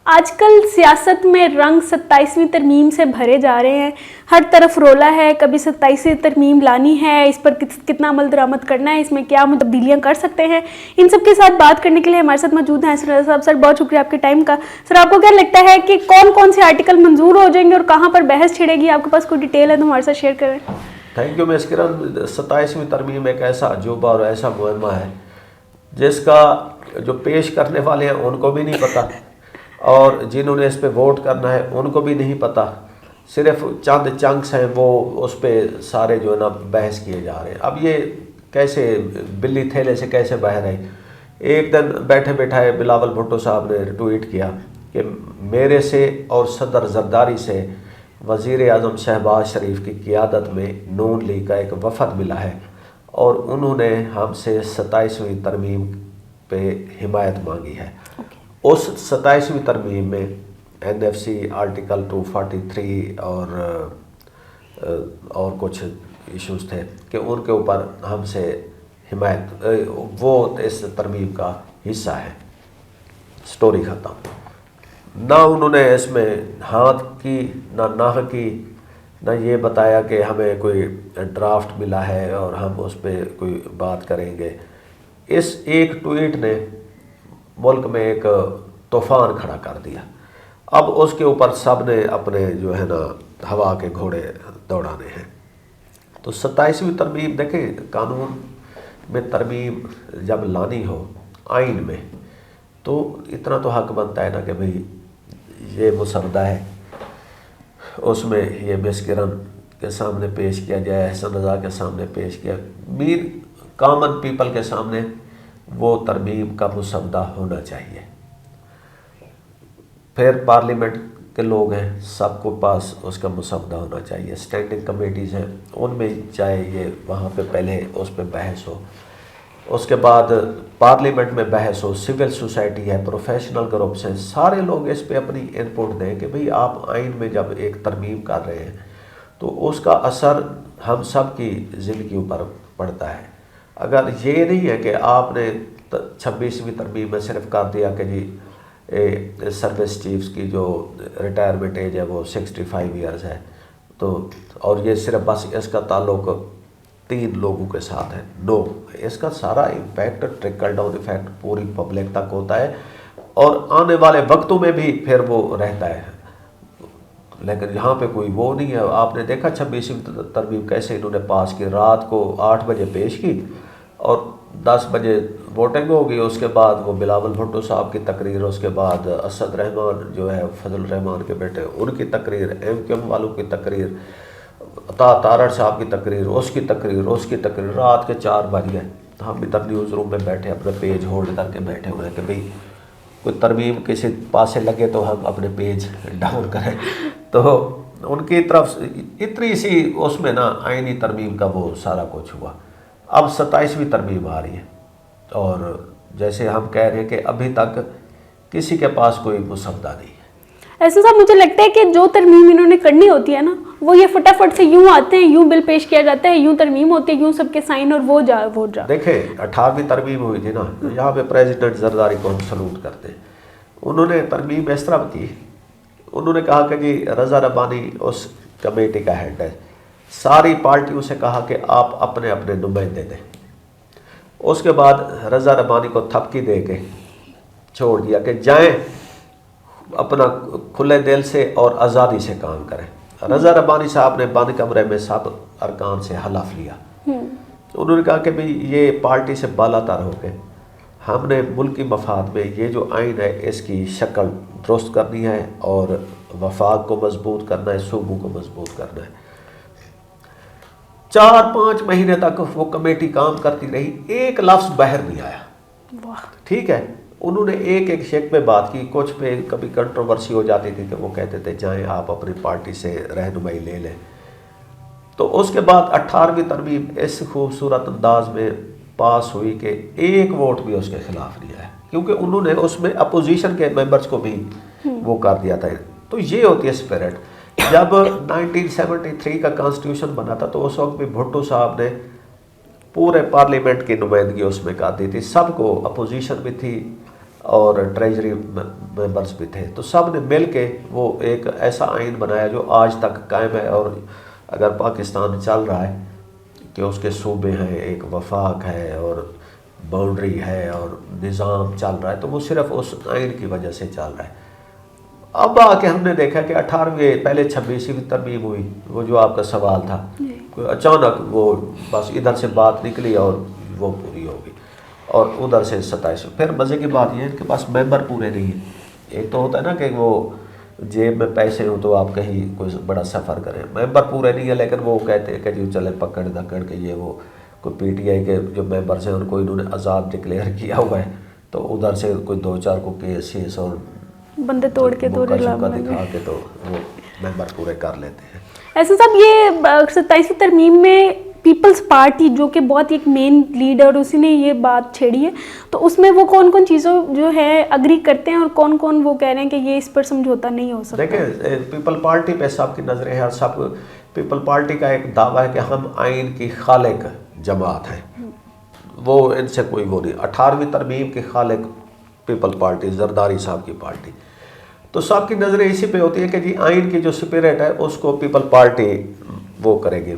آج کل سیاست میں رنگ 27ویں ترمیم سے بھرے جا رہے ہیں، ہر طرف رولا ہے، کبھی 27ویں ترمیم لانی ہے، اس پر کتنا عمل درآمد کرنا ہے، اس میں کیا تبدیلیاں کر سکتے ہیں۔ ان سب کے ساتھ بات کرنے کے لیے ہمارے ساتھ موجود ہیں اسد رضا صاحب۔ سر بہت شکریہ آپ کے ٹائم کا۔ سر آپ کو کیا لگتا ہے کہ کون کون سے آرٹیکل منظور ہو جائیں گے اور کہاں پر بحث چھڑے گی؟ آپ کے پاس کوئی ڈیٹیل ہے تو ہمارے ساتھ شیئر کریں۔ تھینک یو مس کرن۔ 27ویں ترمیم ایک ایسا عجوبہ اور ایسا معمہ ہے جس کا جو پیش کرنے والے ہیں ان کو بھی نہیں پتہ، اور جنہوں نے اس پہ ووٹ کرنا ہے ان کو بھی نہیں پتہ۔ صرف چند چنکس ہیں وہ اس پہ سارے جو ہے نا بحث کیے جا رہے ہیں۔ اب یہ کیسے بلی تھیلے سے کیسے باہر آئی؟ ایک دن بیٹھے بیٹھائے بلاول بھٹو صاحب نے ٹویٹ کیا کہ میرے سے اور صدر زرداری سے وزیر اعظم شہباز شریف کی قیادت میں نون لیگ کا ایک وفد ملا ہے اور انہوں نے ہم سے 27ویں ترمیم پہ حمایت مانگی ہے۔ اس 27ویں ترمیم میں NFC آرٹیکل 243 اور کچھ ایشوز تھے کہ ان کے اوپر ہم سے حمایت، وہ اس ترمیم کا حصہ ہے۔ سٹوری ختم۔ نہ انہوں نے اس میں ہاتھ کی نہ کی، نہ یہ بتایا کہ ہمیں کوئی ڈرافٹ ملا ہے اور ہم اس پہ کوئی بات کریں گے۔ اس ایک ٹویٹ نے ملک میں ایک طوفان کھڑا کر دیا۔ اب اس کے اوپر سب نے اپنے جو ہے نا ہوا کے گھوڑے دوڑانے ہیں۔ تو 27ویں ترمیم دیکھیں، قانون میں ترمیم جب لانی ہو آئین میں تو اتنا تو حق بنتا ہے نا کہ بھئی یہ مسودہ ہے، اس میں یہ مس کرن کے سامنے پیش کیا جائے، احسن رضا کے سامنے پیش کیا، مین کامن پیپل کے سامنے وہ ترمیم کا مسودہ ہونا چاہیے۔ پھر پارلیمنٹ کے لوگ ہیں، سب کو پاس اس کا مسودہ ہونا چاہیے۔ اسٹینڈنگ کمیٹیز ہیں، ان میں چاہے یہ وہاں پہ پہلے اس پہ بحث ہو، اس کے بعد پارلیمنٹ میں بحث ہو، سول سوسائٹی ہے، پروفیشنل گروپس ہیں، سارے لوگ اس پہ اپنی انپوٹ دیں کہ بھئی آپ آئین میں جب ایک ترمیم کر رہے ہیں تو اس کا اثر ہم سب کی زندگیوں پر پڑتا ہے۔ اگر یہ نہیں ہے کہ آپ نے 26ویں ترمیم میں صرف کر دیا کہ جی سروس چیفز کی جو ریٹائرمنٹ ایج ہے وہ 65 ایئرز ہے، تو اور یہ صرف بس اس کا تعلق 3 لوگوں کے ساتھ ہے، نو، اس کا سارا امپیکٹ ٹرکل ڈاؤن ایفیکٹ پوری پبلک تک ہوتا ہے اور آنے والے وقتوں میں بھی پھر وہ رہتا ہے۔ لیکن یہاں پہ کوئی وہ نہیں ہے۔ آپ نے دیکھا 26ویں ترمیم کیسے انہوں نے پاس کی، رات کو 8 بجے پیش کی اور 10 بجے ووٹنگ ہوگی، اس کے بعد وہ بلاول بھٹو صاحب کی تقریر، اس کے بعد اسد رحمان جو ہے فضل الرحمان کے بیٹے ان کی تقریر، MQM والوں کی تقریر، عطا تارڑ صاحب کی تقریر، اس کی تقریر، رات کے 4 بج گئے۔ ہم ادھر نیوز روم میں بیٹھے اپنے پیج ہولڈ کر کے بیٹھے ہوئے ہیں کہ بھئی کوئی ترمیم کسی پاسے لگے تو ہم اپنے پیج ڈاؤن کریں۔ تو ان کی طرف اتنی سی اس میں نا آئینی ترمیم کا وہ سارا کچھ ہوا۔ اب 27ویں ترمیم آ رہی ہے اور جیسے ہم کہہ رہے ہیں کہ ابھی تک کسی کے پاس کوئی مسودہ نہیں ہے۔ ایسا صاحب مجھے لگتا ہے کہ جو ترمیم انہوں نے کرنی ہوتی ہے نا وہ یہ فٹافٹ سے یوں آتے ہیں، یوں بل پیش کیا جاتا ہے، یوں ترمیم ہوتی ہے، یوں سب کے سائن اور وہ جا۔ دیکھیں 18ویں ترمیم ہوئی تھی نا، یہاں پہ پریزیڈنٹ زرداری کو ہم سلوٹ کرتے ہیں۔ انہوں نے ترمیم اس طرح کی، انہوں نے کہا کہ جی رضا ربانی اس کمیٹی کا ہیڈ ہے، ساری پارٹیوں سے کہا کہ آپ اپنے اپنے نمائندے دیں۔ اس کے بعد رضا ربانی کو تھپکی دے کے چھوڑ دیا کہ جائیں اپنا کھلے دل سے اور آزادی سے کام کریں۔ رضا ربانی صاحب نے بند کمرے میں سب ارکان سے حلف لیا۔ انہوں نے کہا کہ بھئی یہ پارٹی سے بالا تر ہو کے ہم نے ملکی مفاد میں یہ جو آئین ہے اس کی شکل درست کرنی ہے اور وفاق کو مضبوط کرنا ہے، صوبوں کو مضبوط کرنا ہے۔ 4-5 مہینے تک وہ کمیٹی کام کرتی رہی، ایک لفظ باہر نہیں آیا۔ ٹھیک ہے، انہوں نے ایک شیک پہ بات کی، کچھ پہ کبھی کنٹروورسی ہو جاتی تھی کہ وہ کہتے تھے جائیں آپ اپنی پارٹی سے رہنمائی لے لیں۔ تو اس کے بعد 18ویں ترمیم اس خوبصورت انداز میں پاس ہوئی کہ ایک ووٹ بھی اس کے خلاف نہیں آیا، کیونکہ انہوں نے اس میں اپوزیشن کے ممبرز کو بھی وہ کر دیا تھا۔ تو یہ ہوتی ہے اسپرٹ۔ جب 1973 کا کانسٹیٹیوشن بنا تھا تو اس وقت بھی بھٹو صاحب نے پورے پارلیمنٹ کی نمائندگی اس میں کر دی تھی، سب کو، اپوزیشن بھی تھی، اور ٹریجری ممبرس بھی تھے، تو سب نے مل کے وہ ایک ایسا آئین بنایا جو آج تک قائم ہے. اور اگر پاکستان چل رہا ہے کہ اس کے صوبے ہیں، ایک وفاق ہے اور باؤنڈری ہے اور نظام چل رہا ہے، تو وہ صرف اس آئین کی وجہ سے چل رہا ہے. اب آ کے ہم نے دیکھا کہ 18ویں پہلے 26ویں ترمیم ہوئی، وہ جو آپ کا سوال تھا، اچانک وہ بس ادھر سے بات نکلی اور وہ پوری ہوگی، اور ادھر سے 27. پھر مزے کی بات یہ ہے کہ بس ممبر پورے نہیں ہیں. ایک تو ہوتا ہے نا کہ وہ جیب میں پیسے ہوں تو آپ کہیں کوئی بڑا سفر کریں، ممبر پورے نہیں ہیں، لیکن وہ کہتے ہیں کہ جو چلے پکڑ دکڑ کے یہ وہ کوئی پی ٹی آئی کے جو ممبرس ہیں ان کو انہوں نے آزاد ڈکلیئر کیا ہوا ہے، تو ادھر سے کوئی 2-4 کو کیس اور بندے توڑ کے دکھا کے تو وہ ممبر پورے کر لیتے ہیں. ایسا صاحب یہ 27ویں ترمیم میں پیپلز پارٹی جو کہ بہت ایک مین لیڈر اسی نے یہ بات چھیڑی ہے، تو اس میں وہ کون کون چیزوں جو ہے اگری کرتے ہیں اور کون کون وہ کہہ رہے ہیں کہ یہ اس پر سمجھوتا نہیں ہو سکتا؟ دیکھیں پیپل پارٹی پہ سب کی نظریں ہیں، سب پیپل پارٹی کا ایک دعویٰ ہے کہ ہم آئین کی خالق جماعت ہیں، وہ ان سے کوئی وہ نہیں. 18ویں ترمیم کے خالق پیپل پارٹی، زرداری صاحب کی پارٹی. تو سب کی نظریں اسی پہ ہوتی ہے کہ جی آئین کی جو سپرٹ ہے اس کو پیپل پارٹی وہ کرے گی،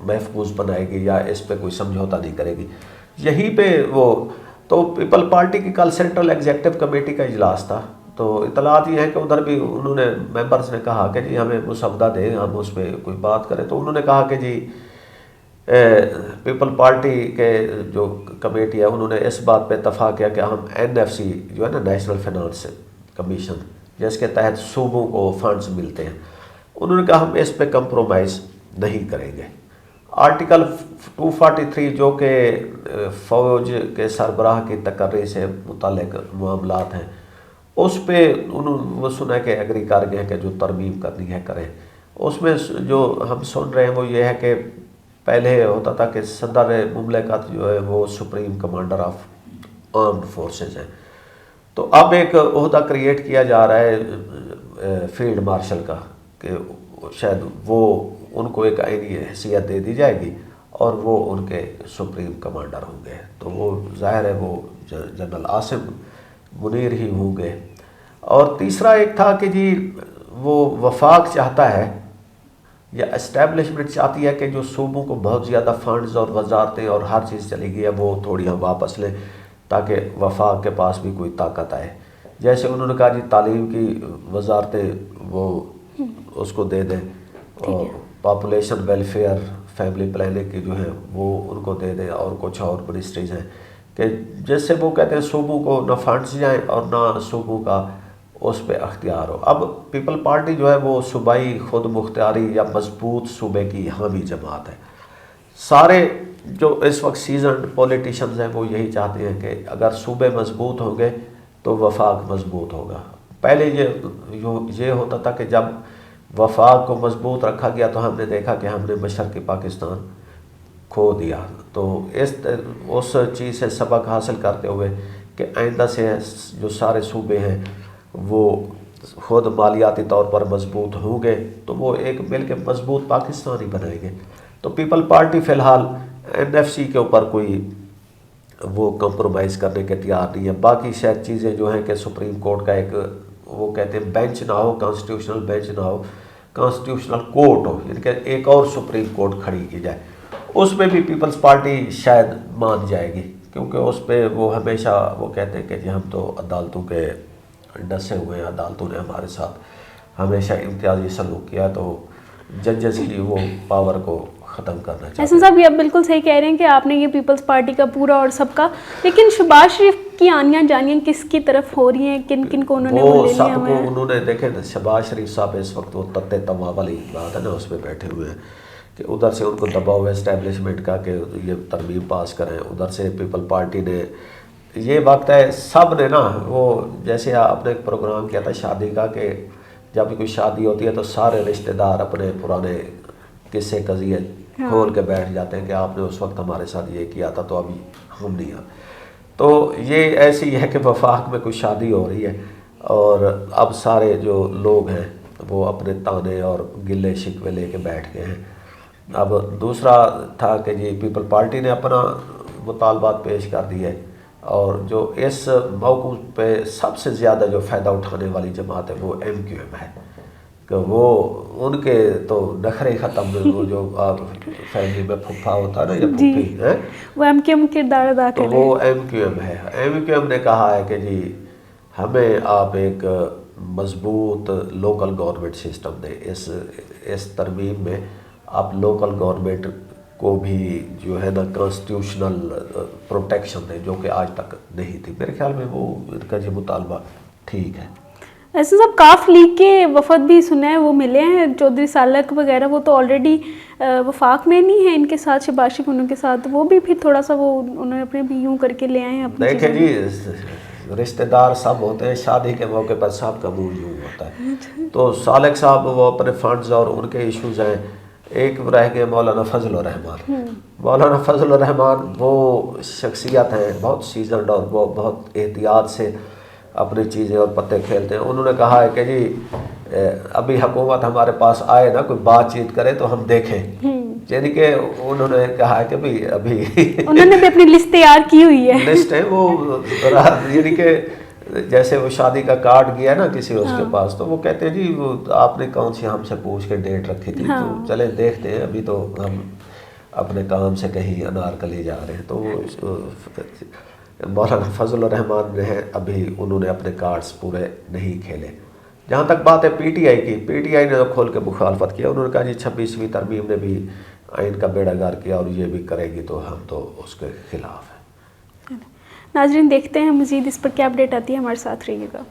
محفوظ بنائے گی یا اس پہ کوئی سمجھوتا نہیں کرے گی. یہیں پہ وہ تو پیپل پارٹی کی کل سینٹرل ایگزیکٹو کمیٹی کا اجلاس تھا، تو اطلاعات یہ ہے کہ ادھر بھی انہوں نے ممبرز نے کہا کہ جی ہمیں مسودہ دیں، ہم اس پہ کوئی بات کریں. تو انہوں نے کہا کہ جی پیپل پارٹی کے جو کمیٹی ہے انہوں نے اس بات پہ اتفاق کیا کہ ہم NFC جو ہے نا نیشنل فائنانس کمیشن جس کے تحت صوبوں کو فنڈز ملتے ہیں، انہوں نے کہا ہم اس پہ کمپرومائز نہیں کریں گے. آرٹیکل 243 جو کہ فوج کے سربراہ کی تقرری سے متعلق معاملات ہیں، اس پہ وہ سنا کہ ایگری کر گئے کہ جو ترمیم کرنی ہے کریں. اس میں جو ہم سن رہے ہیں وہ یہ ہے کہ پہلے ہوتا تھا کہ صدر مملکت جو ہے وہ supreme commander of armed forces ہیں، تو اب ایک عہدہ کریٹ کیا جا رہا ہے فیلڈ مارشل کا، کہ شاید وہ ان کو ایک آئینی حیثیت دے دی جائے گی اور وہ ان کے سپریم کمانڈر ہوں گے. تو وہ ظاہر ہے وہ جنرل عاصم منیر ہی ہوں گے. اور تیسرا ایک تھا کہ جی وہ وفاق چاہتا ہے یا اسٹیبلشمنٹ چاہتی ہے کہ جو صوبوں کو بہت زیادہ فنڈز اور وزارتیں اور ہر چیز چلی گئی ہے وہ تھوڑی ہم واپس لیں تاکہ وفاق کے پاس بھی کوئی طاقت آئے. جیسے انہوں نے کہا جی تعلیم کی وزارتیں وہ اس کو دے دیں، اور پاپولیشن ویلفیئر فیملی پلاننگ کی جو ہے وہ ان کو دے دیں، اور کچھ اور منسٹریز ہیں کہ جس سے وہ کہتے ہیں صوبوں کو نہ فنڈز جائیں اور نہ صوبوں کا اس پہ اختیار ہو. اب پیپل پارٹی جو ہے وہ صوبائی خود مختاری یا مضبوط صوبے کی حامی جماعت ہے. سارے جو اس وقت سیزنڈ پولیٹیشنز ہیں وہ یہی چاہتے ہیں کہ اگر صوبے مضبوط ہوں گے تو وفاق مضبوط ہوگا. پہلے یہ ہوتا تھا کہ جب وفاق کو مضبوط رکھا گیا تو ہم نے دیکھا کہ ہم نے مشرقی پاکستان کھو دیا. تو اس چیز سے سبق حاصل کرتے ہوئے کہ آئندہ سے جو سارے صوبے ہیں وہ خود مالیاتی طور پر مضبوط ہوں گے تو وہ ایک مل کے مضبوط پاکستان ہی بنائیں گے. تو پیپل پارٹی فی الحال NFC کے اوپر کوئی وہ کمپرومائز کرنے کے تیار نہیں ہے. باقی شاید چیزیں جو ہیں کہ سپریم کورٹ کا ایک وہ کہتے ہیں بینچ نہ ہو، کانسٹیٹیوشنل بینچ نہ ہو، کانسٹیٹیوشنل کورٹ ہو، یعنی کہ ایک اور سپریم کورٹ کھڑی کی جائے. اس میں بھی پیپلز پارٹی شاید مان جائے گی، کیونکہ اس پہ وہ ہمیشہ وہ کہتے ہیں کہ جی ہم تو عدالتوں کے ڈسے ہوئے ہیں، عدالتوں نے ہمارے ساتھ ہمیشہ امتیازی سلوک کیا، تو ججز کی وہ پاور کو ختم کرنا چاہتے ہیں. احسن صاحب یہ آپ بالکل صحیح کہہ رہے ہیں کہ آپ نے یہ پیپلز پارٹی کا پورا اور سب کا، لیکن شہباز شریف کی آنیاں جانیاں کس کی طرف ہو رہی ہیں، کن کو انہوں نے وہ لے لیا سب کو انہوں نے دیکھے. شہباز شریف صاحب اس وقت وہ تتے توا والی بات ہے نا اس پہ بیٹھے ہوئے ہیں کہ ادھر سے ان کو دباؤ ہے اسٹیبلشمنٹ کا کہ یہ ترمیم پاس کریں، ادھر سے پیپل پارٹی نے یہ وقت ہے سب نے نا وہ جیسے آپ نے ایک پروگرام کیا تھا شادی کا کہ جب کوئی شادی ہوتی ہے تو سارے رشتہ دار اپنے پرانے قصے قضیے کھول کے بیٹھ جاتے ہیں کہ آپ نے اس وقت ہمارے ساتھ یہ کیا تھا تو ابھی ہم نہیں ہیں. تو یہ ایسی ہے کہ وفاق میں کوئی شادی ہو رہی ہے اور اب سارے جو لوگ ہیں وہ اپنے تانے اور گلے شکوے لے کے بیٹھ گئے ہیں. اب دوسرا تھا کہ جی پیپل پارٹی نے اپنا مطالبات پیش کر دیے اور جو اس موقع پہ سب سے زیادہ جو فائدہ اٹھانے والی جماعت ہے وہ MQM ہے، کہ وہ ان کے تو نخرے ختم میں، وہ جو فیملی میں پھپھا ہوتا ہے نا یا پھپھی ہے، وہ MQM کردار ادا کر رہے ہیں. وہ MQM ہے. MQM نے کہا ہے کہ جی ہمیں آپ ایک مضبوط لوکل گورنمنٹ سسٹم دیں، اس ترمیم میں آپ لوکل گورنمنٹ کو بھی جو ہے نا کانسٹیٹیوشنل پروٹیکشن دیں، جو کہ آج تک نہیں تھی. میرے خیال میں وہ ان کا یہ مطالبہ ٹھیک ہے. ایسے سب کاف لیگ کے وفد بھی سنا ہے وہ ملے ہیں، چودھری سالک وغیرہ، وہ تو آلریڈی وفاق میں نہیں ہے ان کے ساتھ، شہباز شریف ان کے ساتھ، وہ بھی پھر تھوڑا سا وہ انہوں نے اپنے بھی یوں کر کے لے آئے ہیں اپنی دیکھیں جی رشتہ دار سب ہوتے ہیں، شادی کے موقع پر سب کا منہ یوں ہوتا ہے. تو سالک صاحب وہ اپنے فنڈز اور ان کے ایشوز ہیں. ایک رہ گئے مولانا فضل الرحمان. مولانا فضل الرحمان وہ شخصیت ہیں بہت سیزنڈ، اور وہ بہت احتیاط سے اپنی چیزیں اور پتے کھیلتے ہیں. انہوں نے کہا ہے کہ جی ابھی حکومت ہمارے پاس آئے نا، کوئی بات چیت کرے تو ہم دیکھیں. یعنی کہ انہوں نے کہا ہے کہ ابھی انہوں نے بھی اپنی لسٹ تیار کی ہوئی ہے. لسٹ ہے وہ، یعنی کہ جیسے وہ شادی کا کارڈ گیا نا کسی اس کے پاس، تو وہ کہتے ہیں جی وہ آپ نے کون سی ہم سے پوچھ کے ڈیٹ رکھی تھی، تو چلے دیکھتے ہیں، ابھی تو ہم اپنے کام سے کہیں انارکلی جا رہے ہیں. تو وہ مولانا فضل الرحمان نے ابھی انہوں نے اپنے کارڈز پورے نہیں کھیلے. جہاں تک بات ہے PTI کی، PTI نے کھول کے مخالفت کیا. انہوں نے کہا جی 26ویں ترمیم نے بھی آئین کا بیڑا گرک کیا اور یہ بھی کرے گی، تو ہم تو اس کے خلاف ہیں. ناظرین دیکھتے ہیں مزید اس پر کیا اپڈیٹ آتی ہے، ہمارے ساتھ رہیے گا.